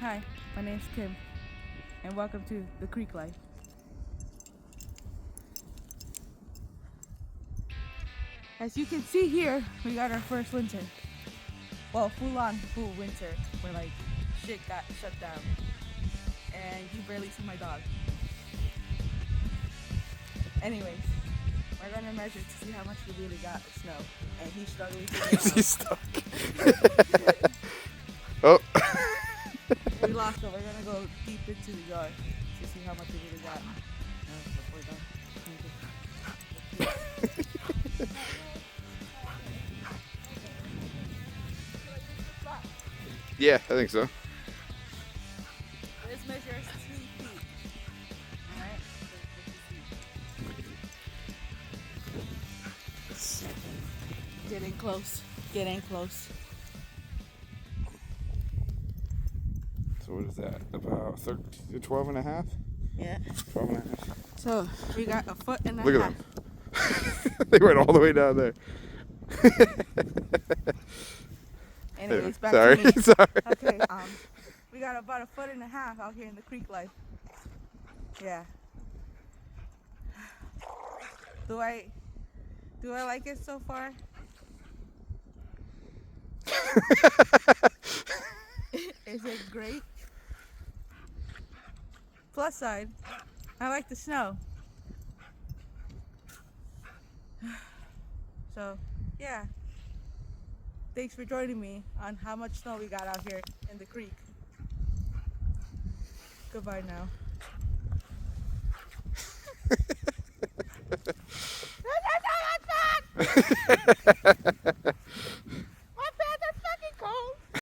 Hi, my name's Kim, and welcome to The Creek Life. As you can see here, we got our first winter. Well, full winter, where like shit got shut down. And you barely see my dog. Anyways, we're gonna measure to see how much we really got of snow. And he's struggling to get out. He's stuck. Oh. We lost him. We're gonna go deep into the yard to see how much we really got. Before we're done. Yeah, I think so. This measures 3 feet. Alright? Getting close. Getting close. So what is that? About 13, 12 and a half? Yeah. 12 and a half. So we got a foot and a Look at half. them. They went all the way down there. Anyways, back Sorry. to me. Sorry. Okay, we got about a foot and a half out here in the creek life. Yeah. Do I like it so far? Is it great? Plus side, I like the snow. So, yeah. Thanks for joining me on how much snow we got out here in the creek. Goodbye now.